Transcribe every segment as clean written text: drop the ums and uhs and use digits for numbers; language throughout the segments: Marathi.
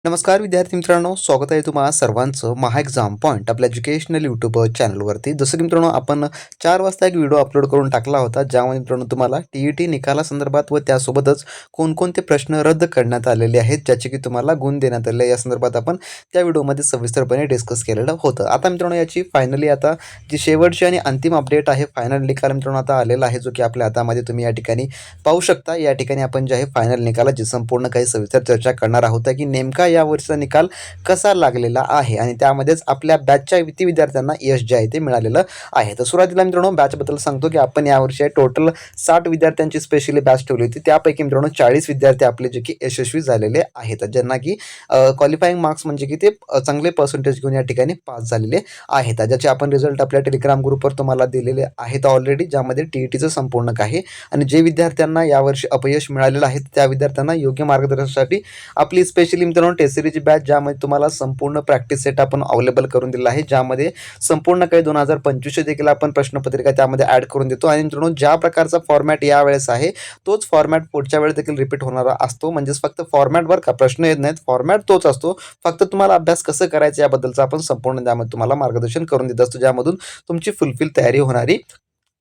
नमस्कार विद्यार्थी मित्रांनो, स्वागत आहे तुम्हा सर्वांचं महा एक्झाम पॉईंट आपल्या एज्युकेशनल यूट्यूब चॅनलवरती. जसं की मित्रांनो आपण 4 वाजता एक व्हिडिओ अपलोड करून टाकला होता, ज्यामध्ये मित्रांनो तुम्हाला टी-ई-टी निकालासंदर्भात व त्यासोबतच कोणकोणते प्रश्न रद्द करण्यात आलेले आहेत, ज्याचे की तुम्हाला गुण देण्यात आले, या संदर्भात आपण त्या व्हिडिओमध्ये सविस्तरपणे डिस्कस केलेलं होतं. आता मित्रांनो याची फायनली आता जी शेवटची आणि अंतिम अपडेट आहे, फायनल निकाल मित्रांनो आता आलेला आहे, जो की आपल्या हातामध्ये तुम्ही या ठिकाणी पाहू शकता. या ठिकाणी आपण जे आहे फायनल निकालाची संपूर्ण काही सविस्तर चर्चा करणार आहोत की नेमका या वर्षीचा निकाल कसा लागलेला आहे आणि त्यामध्येच आपल्या बॅचच्या किती विद्यार्थ्यांना यश जे आहे ते मिळालेलं आहे. तर सुरुवातीला मित्रांनो बॅचबद्दल सांगतो की आपण यावर्षी टोटल 60 विद्यार्थ्यांची स्पेशली बॅच ठेवली होती. त्यापैकी मित्रांनो 40 विद्यार्थी आपले जे की यशस्वी झालेले आहेत, ज्यांना की क्वालिफाईंग मार्क्स म्हणजे की ते चांगले पर्सेंटेज घेऊन या ठिकाणी पास झालेले आहेत, ज्याचे आपण रिझल्ट आपल्या टेलिग्राम ग्रुपवर तुम्हाला दिलेले आहेत ऑलरेडी, ज्यामध्ये टी-ई-टीचं संपूर्ण आहे. आणि जे विद्यार्थ्यांना यावर्षी अपयश मिळालेलं आहे त्या विद्यार्थ्यांना योग्य मार्गदर्शनासाठी आपली स्पेशली मित्रांनो टेस्ट सिरीजची बॅच, ज्यामध्ये तुम्हाला संपूर्ण प्रॅक्टिस सेट आपण अवेलेबल करून दिला आहे, ज्यामध्ये संपूर्ण काही 2025 देखील आपण प्रश्नपत्रिका त्यामध्ये ॲड करून देतो. आणि मित्रांनो ज्या प्रकारचा फॉर्मॅट यावेळेस आहे तोच फॉर्मॅट पुढच्या वेळेस देखील रिपीट होणारा असतो. म्हणजेच फक्त फॉर्मॅटवर का प्रश्न येत नाहीत, फॉर्मॅट तोच असतो, फक्त तुम्हाला अभ्यास कसं करायचं याबद्दलचं आपण संपूर्ण त्यामध्ये तुम्हाला मार्गदर्शन करून देत असतो, ज्यामधून तुमची फुलफिल तयारी होणारी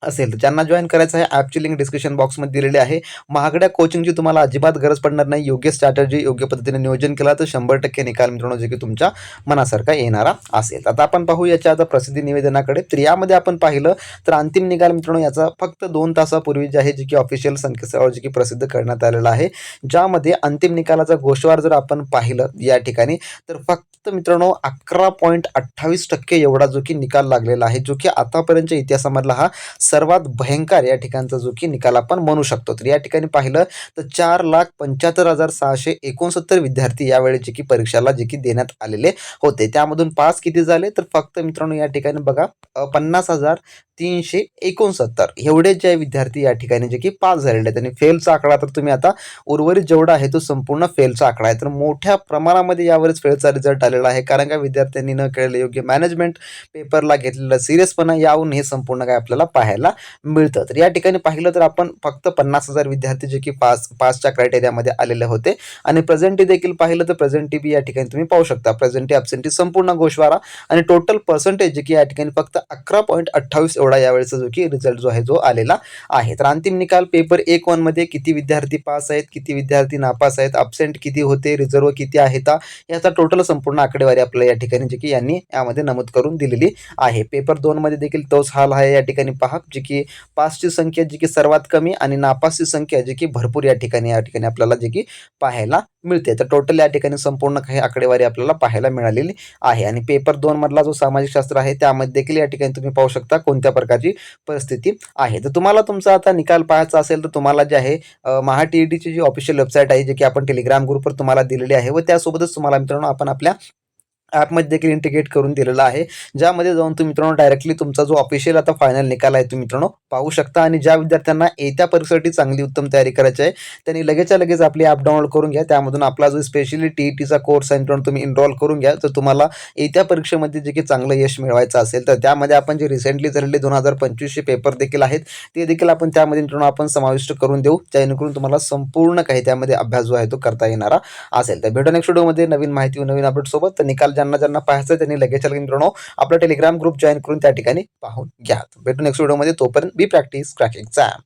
असेल. तर ज्यांना जॉईन करायचं आहे ॲपची लिंक डिस्क्रिप्शन बॉक्समध्ये दिलेली आहे. महागड्या कोचिंगची तुम्हाला अजिबात गरज पडणार नाही. योग्य स्ट्रॅटर्जी योग्य पद्धतीने नियोजन केला तर 100% निकाल मित्रांनो जे की तुमच्या मनासारखा येणारा असेल. आता आपण पाहू याच्या आता प्रसिद्धी निवेदनाकडे. तर यामध्ये आपण पाहिलं तर अंतिम निकाल मित्रांनो याचा फक्त 2 तासापूर्वी जे आहे जे की ऑफिशियल संकेतस्थळावर जे की प्रसिद्ध करण्यात आलेला आहे, ज्यामध्ये अंतिम निकालाचा गोषवार जर आपण पाहिलं या ठिकाणी तर फक्त मित्रांनो 11.28% एवढा जो की निकाल लागलेला आहे, जो की आतापर्यंतच्या इतिहासामधला हा सर्वात भयंकर या ठिकाणचा जो की निकाल आपण म्हणू शकतो. तर या ठिकाणी पाहिलं तर 4,75,669 विद्यार्थी यावेळी जे की परीक्षेला जे की देण्यात आलेले होते. त्यामधून पास किती झाले तर फक्त मित्रांनो या ठिकाणी बघा 50,369 एवढे जे विद्यार्थी या ठिकाणी जे की पास झालेले आहेत. आणि फेलचा आकडा तर तुम्ही आता उर्वरित जेवढा आहे तो संपूर्ण फेलचा आकडा आहे. तर मोठ्या प्रमाणामध्ये यावरच फेलचा रिझल्ट आलेला आहे, कारण का विद्यार्थ्यांनी न केलेलं योग्य मॅनेजमेंट, पेपरला घेतलेला सिरियसपणा यावरून हे संपूर्ण काय आपल्याला पाहायला मिळतं. तर या ठिकाणी पाहिलं तर आपण फक्त 50,000 विद्यार्थी जे की पासच्या क्रायटेरियामध्ये आलेले होते. आणि प्रेझेंटी देखील पाहिलं तर प्रेझेंटी बी या ठिकाणी तुम्ही पाहू शकता. प्रेझेंटी ॲब्सेंटी संपूर्ण गोषवारा आणि टोटल पर्सेंटेज जे की या ठिकाणी फक्त 11.28 एवढा यावेळेचा जो की रिझल्ट जो आहे जो आलेला आहे. तर अंतिम निकाल पेपर 1-1 मध्ये किती विद्यार्थी पास आहेत, किती विद्यार्थी नापास आहेत, ॲब्सेंट किती होते, रिझर्व्ह किती आहेत, याचा टोटल संपूर्ण आकडेवारी आपल्याला या ठिकाणी जे की यांनी यामध्ये नमूद करून दिलेली आहे. पेपर 2 मध्ये देखील तोच हाल आहे. या ठिकाणी पहा जे की पासची संख्या जी की सर्वात कमी आणि नापासची संख्या जी की भरपूर या ठिकाणी आपल्याला जे की पाहायला मिळते. तर टोटल या ठिकाणी संपूर्ण काही आकडेवारी आपल्याला पाहायला मिळालेली आहे. आणि पेपर 2 मधला जो सामाजिक शास्त्र आहे त्यामध्ये देखील या ठिकाणी तुम्ही पाहू शकता कोणत्या प्रकारची परिस्थिती आहे. तर तुम्हाला तुमचा आता निकाल पाहायचा असेल तर तुम्हाला जे आहे महा टी-ई-टीची जी ऑफिशियल वेबसाईट आहे, जे की आपण टेलिग्राम ग्रुपवर तुम्हाला दिलेली आहे, व त्यासोबतच तुम्हाला मित्रांनो आपण आपल्या ॲपमध्ये देखील इंटिग्रेट करून दिलेला आहे, ज्यामध्ये जाऊन तुम्ही मित्रांनो डायरेक्टली तुमचा जो ऑफिशियल आता फायनल निकाल आहे तुम्ही मित्रांनो पाहू शकता. आणि ज्या विद्यार्थ्यांना येत्या परीक्षेसाठी चांगली उत्तम तयारी करायची आहे त्यांनी लगेचच्या लगेच आपली ॲप डाउनलोड करून घ्या. त्यामधून आपला जो स्पेशली टी-ई-टीचा कोर्स आहे मित्रांनो तुम्ही इनरोल करून घ्या. तर तुम्हाला येत्या परीक्षेमध्ये जे की चांगलं यश मिळवायचं असेल तर त्यामध्ये आपण जे रिसेंटली झालेले 2025चे पेपर देखील आहेत ते देखील आपण त्यामध्ये मित्रांनो आपण समाविष्ट करून देऊ, जेणेकरून तुम्हाला संपूर्ण काही त्यामध्ये अभ्यास जो आहे तो करता येणारा असेल. तर भेटू नेक्स्ट व्हिडिओमध्ये नवीन माहिती व नवीन अपडेट सोबत. तर निकाल ज्यांना पाहायचं त्यांनी लगेच मित्रांनो आपला टेलिग्राम ग्रुप जॉईन करून त्या ठिकाणी पाहून घ्या. भेटू नेक्स्ट व्हिडिओमध्ये. तोपर्यंत बी प्रॅक्टिस क्रॅक एक्झाम.